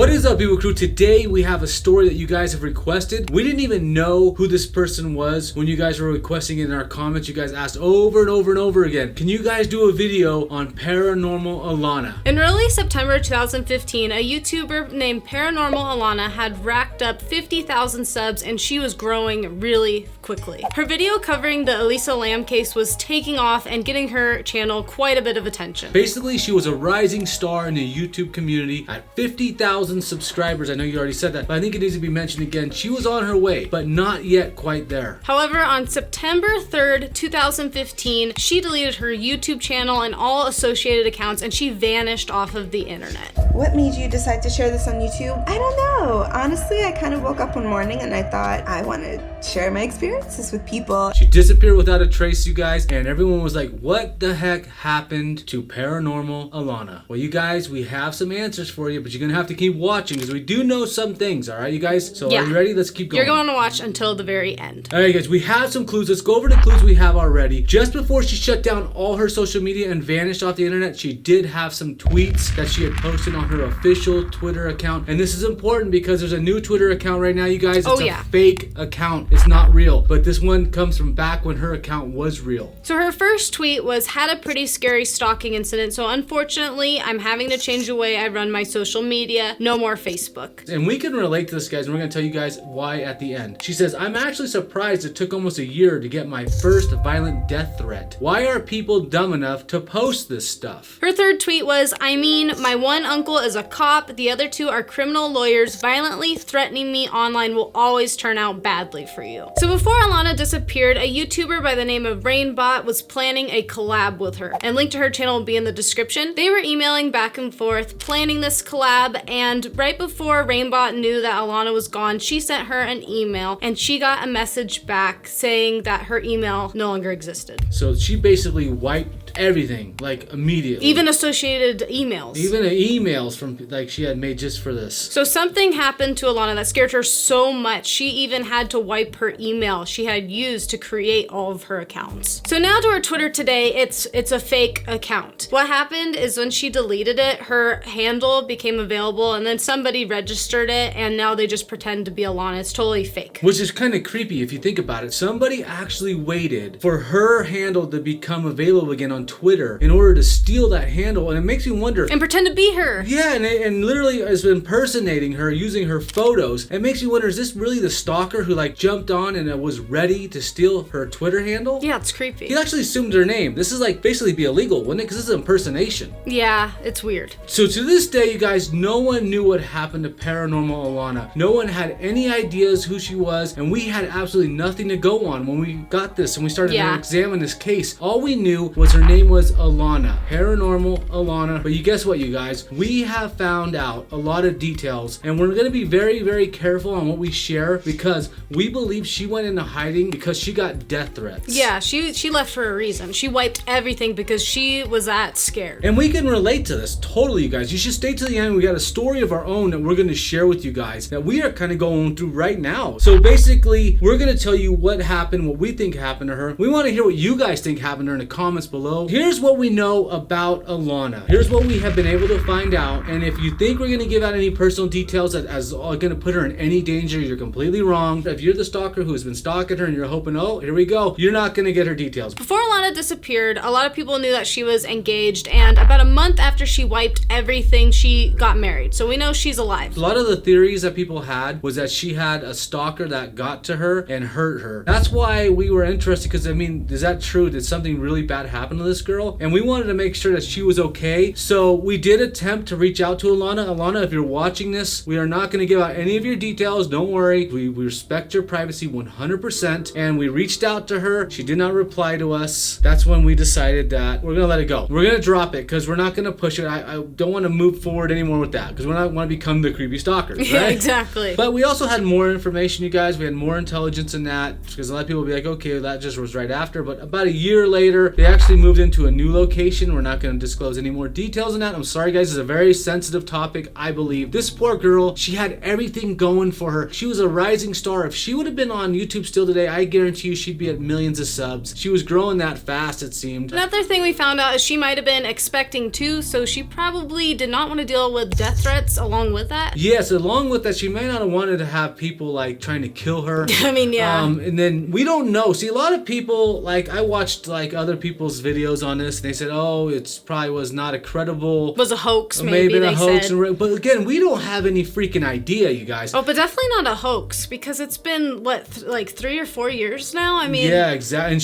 What is up, people crew? Today we have a story that you guys have requested. We didn't even know who this person was when you guys were requesting it in our comments. You guys asked over and over and over again, can you guys do a video on Paranormalana? In early September 2015, a YouTuber named Paranormalana had racked up 50,000 subs and she was growing really quickly. Her video covering the Elisa Lam case was taking off and getting her channel quite a bit of attention. Basically, she was a rising star in the YouTube community at 50,000 subscribers. I know you already said that, but I think it needs to be mentioned again. She was on her way, but not yet quite there. However, on September 3rd, 2015, she deleted her YouTube channel and all associated accounts, and she vanished off of the internet. What made you decide to share this on YouTube? I don't know. Honestly, I kind of woke up one morning and I thought I want to share my experiences with people. She disappeared without a trace, you guys, and everyone was like, what the heck happened to Paranormalana? Well, you guys, we have some answers for you, but you're gonna have to keep watching because we do know some things, all right, you guys? So Are you ready? Let's keep going. You're going to watch until the very end. All right, guys, we have some clues. Let's go over the clues we have already. Just before she shut down all her social media and vanished off the internet, she did have some tweets that she had posted on her official Twitter account. And this is important because there's a new Twitter account right now, you guys. It's a fake account. It's not real. But this one comes from back when her account was real. So her first tweet was, had a pretty scary stalking incident. So unfortunately, I'm having to change the way I run my social media. No more Facebook. And we can relate to this, guys, and we're going to tell you guys why at the end. She says, I'm actually surprised it took almost a year to get my first violent death threat. Why are people dumb enough to post this stuff? Her third tweet was, I mean, my one uncle is a cop, the other two are criminal lawyers. Violently threatening me online will always turn out badly for you. So before Alana disappeared, a YouTuber by the name of Rainbot was planning a collab with her, and link to her channel will be in the description. They were emailing back and forth, planning this collab, and right before Rainbot knew that Alana was gone, she sent her an email, and she got a message back saying that her email no longer existed. So she basically wiped everything, like, immediately. Even associated emails. Even emails from, like, she had made just for this. So something happened to Alana that scared her so much, she even had to wipe her email she had used to create all of her accounts. So now to her Twitter today, it's a fake account. What happened is when she deleted it, her handle became available, and then somebody registered it, and now they just pretend to be Alana. It's totally fake. Which is kind of creepy if you think about it. Somebody actually waited for her handle to become available again on Twitter in order to steal that handle, and it makes me wonder. And pretend to be her. Yeah, and literally is impersonating her, using her photos. It makes me wonder, is this really the stalker who like jumped on and was ready to steal her Twitter handle? Yeah, it's creepy. He actually assumed her name. This is like basically be illegal, wouldn't it? Because this is impersonation. Yeah, it's weird. So to this day, you guys, no one knew what happened to Paranormalana. No one had any ideas who she was, and we had absolutely nothing to go on when we got this and we started to examine this case. All we knew was her name was Alana, Paranormalana. But you guess what, you guys? We have found out a lot of details, and we're going to be very, very careful on what we share because we believe she went into hiding because she got death threats. Yeah, she left for a reason. She wiped everything because she was that scared. And we can relate to this totally, you guys. You should stay to the end. We got a story of our own that we're going to share with you guys that we are kind of going through right now. So basically, we're going to tell you what happened, what we think happened to her. We want to hear what you guys think happened to her in the comments below. Here's what we know about Alana. Here's what we have been able to find out. And if you think we're going to give out any personal details that as going to put her in any danger, you're completely wrong. If you're the stalker who has been stalking her and you're hoping, oh, here we go, you're not going to get her details. Before Alana disappeared, a lot of people knew that she was engaged, and about a month after she wiped everything, she got married. So we know she's alive. A lot of the theories that people had was that she had a stalker that got to her and hurt her. That's why we were interested, because I mean, is that true? Did something really bad happen to this girl? And we wanted to make sure that she was okay. So we did attempt to reach out to Alana. Alana, if you're watching this, we are not going to give out any of your details. Don't worry. We respect your privacy 100%. And we reached out to her. She did not reply to us. That's when we decided that we're going to let it go. We're going to drop it because we're not going to push it. I don't want to move forward anymore with that because we're not want to become the creepy stalkers, right? Yeah, exactly. But we also had more information, you guys. We had more intelligence in that because a lot of people will be like, okay, that just was right after. But about a year later, they actually moved into a new location. We're not going to disclose any more details on that. I'm sorry, guys. It's a very sensitive topic, I believe. This poor girl, she had everything going for her. She was a rising star. If she would have been on YouTube still today, I guarantee you she'd be at millions of subs. She was growing that fast, it seemed. Another thing we found out is she might have been expecting too, so she probably did not want to deal with death threats along with that. Yes, along with that, she may not have wanted to have people like trying to kill her. I mean, yeah. And then we don't know. See, a lot of people, like I watched like other people's videos on this, and they said, oh, it's probably was not a credible. Was a hoax, maybe a hoax. said. But again, we don't have any freaking idea, you guys. Oh, but definitely not a hoax because it's been what, like 3 or 4 years now. I mean, yeah, exactly. And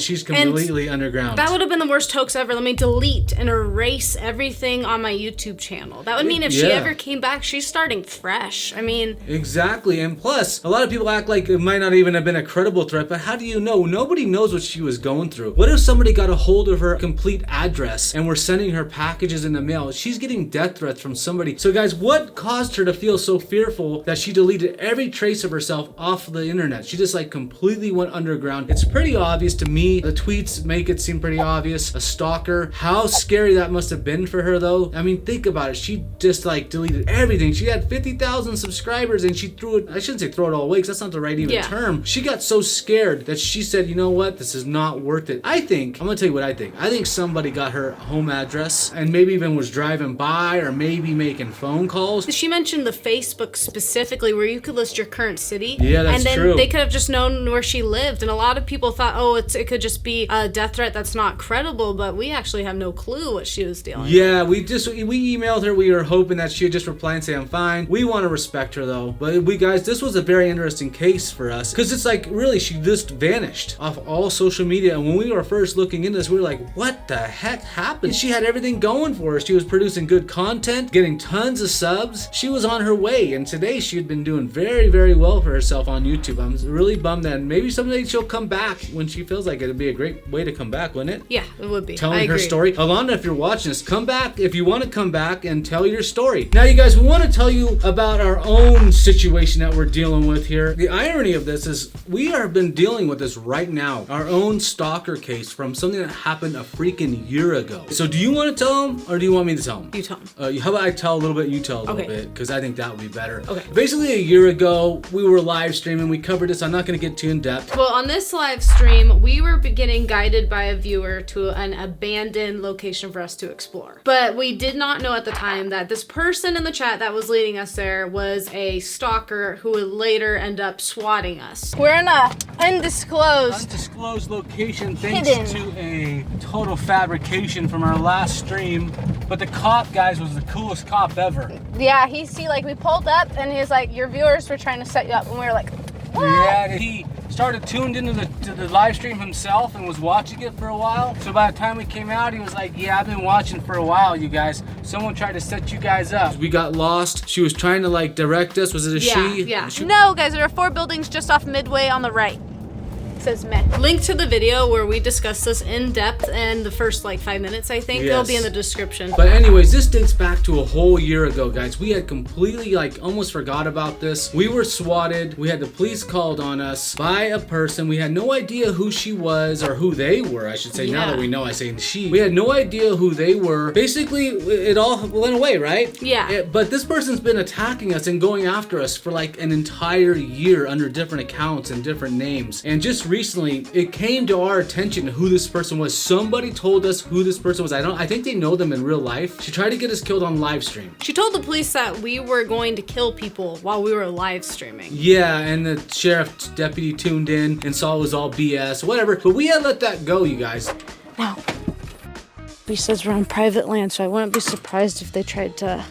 she's completely underground. That would have been the worst hoax ever. Let me delete and erase everything on my YouTube channel. That would mean if she ever came back, she's starting fresh. I mean, exactly. And plus, a lot of people act like it might not even have been a credible threat, but how do you know? Nobody knows what she was going through. What if somebody got a hold of her complete address and were sending her packages in the mail? She's getting death threats from somebody. So guys, what caused her to feel so fearful that she deleted every trace of herself off the internet? She just like completely went underground. It's pretty obvious to me. The tweets make it seem pretty obvious. A stalker. How scary that must have been for her though. I mean, think about it. She just like deleted everything. She had 50,000 subscribers and she threw it. I shouldn't say throw it all away because that's not the right even term. She got so scared that she said, you know what? This is not worth it. I'm gonna tell you what I think. I think somebody got her home address and maybe even was driving by or maybe making phone calls. She mentioned the Facebook specifically where you could list your current city. Yeah, that's true. And then true. They could have just known where she lived. And a lot of people thought, oh, it could just be a death threat that's not credible, but we actually have no clue what she was dealing with. Yeah, we emailed her. We were hoping that she would just reply and say, I'm fine. We want to respect her though. But guys, this was a very interesting case for us because it's like really she just vanished off all social media. And when we were first looking into this, we were like, what the heck happened? She had everything going for her. She was producing good content, getting tons of subs. She was on her way. And today she had been doing very, very well for herself on YouTube. I'm really bummed that maybe someday she'll come back when she feels like it. It'd be a great way to come back, wouldn't it? Yeah, it would be. Telling her story. Alana, if you're watching this, come back if you want to come back and tell your story. Now, you guys, we want to tell you about our own situation that we're dealing with here. The irony of this is we have been dealing with this right now. Our own stalker case from something that happened a freaking year ago. So do you want to tell them or do you want me to tell them? You tell them. How about I tell a little bit, you tell a little bit, because I think that would be better. Okay. Basically, a year ago, we were live streaming. We covered this. I'm not going to get too in depth. Well, on this live stream, we were getting guided by a viewer to an abandoned location for us to explore. But we did not know at the time that this person in the chat that was leading us there was a stalker who would later end up swatting us. We're in a undisclosed Location thanks to a total fabrication from our last stream. But the cop, guys, was the coolest cop ever. Yeah, we pulled up and he's like, your viewers were trying to set you up, and we were like, what? Yeah, he started tuned into the live stream himself and was watching it for a while. So by the time we came out, he was like, yeah, I've been watching for a while, you guys. Someone tried to set you guys up. We got lost. She was trying to like direct us. Was it a she? Yeah. No, guys, there are 4 buildings just off Midway on the right. Says meh. Link to the video where we discuss this in depth and the first like 5 minutes, I think. It'll be in the description. But anyways, this dates back to a whole year ago, guys. We had completely like almost forgot about this. We were swatted. We had the police called on us by a person. We had no idea who she was or who they were, I should say. Now that we know, I say she. We had no idea who they were. Basically, it all went away, right? Yeah. But this person's been attacking us and going after us for like an entire year under different accounts and different names. And just recently, it came to our attention who this person was. Somebody told us who this person was. I think they know them in real life. She tried to get us killed on live stream. She told the police that we were going to kill people while we were live streaming. Yeah, and the sheriff deputy tuned in and saw it was all BS, whatever. But we had let that go, you guys. No. He says we're on private land, so I wouldn't be surprised if they tried to...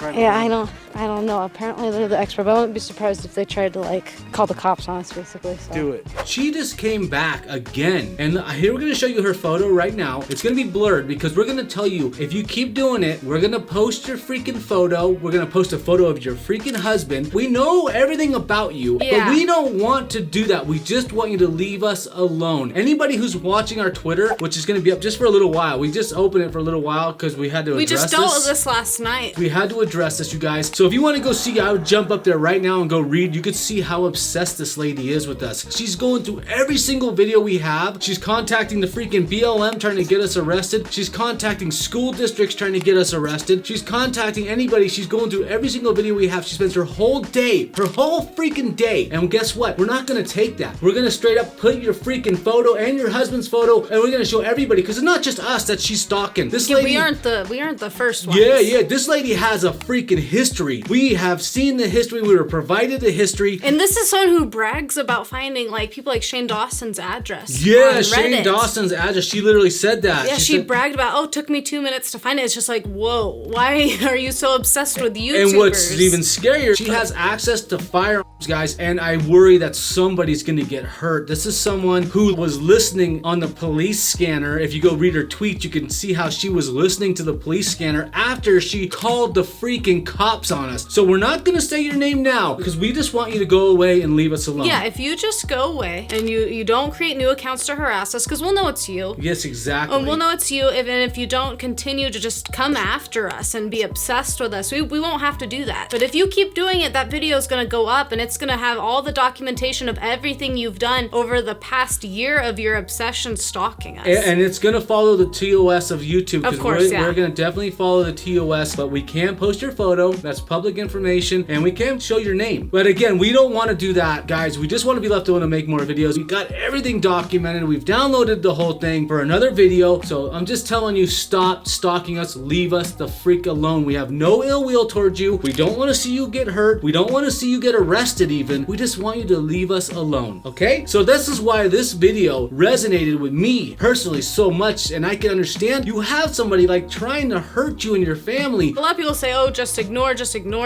Yeah, I don't know. Apparently they're the expert, but I wouldn't be surprised if they tried to like call the cops on us, basically. So. Do it. She just came back again, and here we're gonna show you her photo right now. It's gonna be blurred because we're gonna tell you if you keep doing it, we're gonna post your freaking photo. We're gonna post a photo of your freaking husband. We know everything about you, but we don't want to do that. We just want you to leave us alone. Anybody who's watching our Twitter, which is gonna be up just for a little while, we just opened it for a little while because we had to address this. We just dealt with this last night. We had to address this, you guys. So if you want to go see, I would jump up there right now and go read. You could see how obsessed this lady is with us. She's going through every single video we have. She's contacting the freaking BLM trying to get us arrested. She's contacting school districts trying to get us arrested. She's contacting anybody. She's going through every single video we have. She spends her whole day, her whole freaking day. And guess what? We're not gonna take that. We're gonna straight up put your freaking photo and your husband's photo, and we're gonna show everybody, because it's not just us that she's stalking. This lady, we aren't the first ones. Yeah, this lady has a freaking history. We have seen the history. We were provided the history. And this is someone who brags about finding like people like Shane Dawson's address. Yeah, on Shane Reddit. Dawson's address. She literally said that. Yeah, she bragged about, oh, it took me 2 minutes to find it. It's just like, whoa, why are you so obsessed with YouTubers? And what's even scarier, she has access to firearms, guys, and I worry that somebody's gonna get hurt. This is someone who was listening on the police scanner. If you go read her tweet, you can see how she was listening to the police scanner after she called the freaking cops on us. So we're not gonna say your name now, because we just want you to go away and leave us alone. Yeah, if you just go away and you don't create new accounts to harass us, because we'll know it's you. Yes, exactly. We'll know it's you, and if you don't continue to just come after us and be obsessed with us, we won't have to do that. But if you keep doing it, that video is gonna go up, and it's gonna have all the documentation of everything you've done over the past year of your obsession stalking us. And it's gonna follow the TOS of YouTube. Of course, we're gonna definitely follow the TOS, but we can't post your photo. That's public information, and we can't show your name. But again, we don't want to do that, guys. We just want to be left alone to make more videos. We got everything documented. We've downloaded the whole thing for another video. So I'm just telling you, stop stalking us. Leave us the freak alone. We have no ill will towards you. We don't want to see you get hurt. We don't want to see you get arrested even. We just want you to leave us alone, okay? So this is why this video resonated with me personally so much, and I can understand you have somebody like trying to hurt you and your family. A lot of people say, oh, just ignore,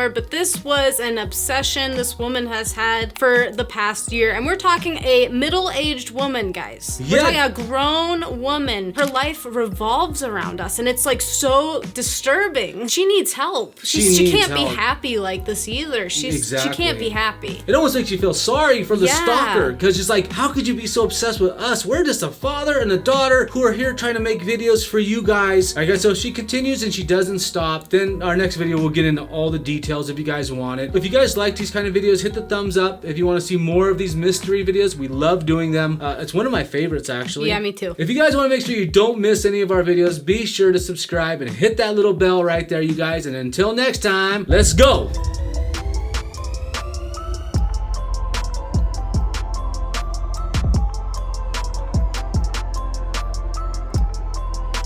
but this was an obsession this woman has had for the past year, and we're talking a middle-aged woman, guys. We're talking a grown woman. Her life revolves around us, and it's like so disturbing. She needs help. She can't be happy like this either. She can't be happy. It almost makes you feel sorry for the stalker, because it's like, how could you be so obsessed with us? We're just a father and a daughter who are here trying to make videos for you guys. Alright guys, so she continues and she doesn't stop. Then our next video, we'll get into all the details if you guys want it. If you guys like these kind of videos, hit the thumbs up. If you want to see more of these mystery videos, we love doing them. It's one of my favorites, actually. Yeah, me too. If you guys want to make sure you don't miss any of our videos, be sure to subscribe and hit that little bell right there, you guys. And until next time, let's go!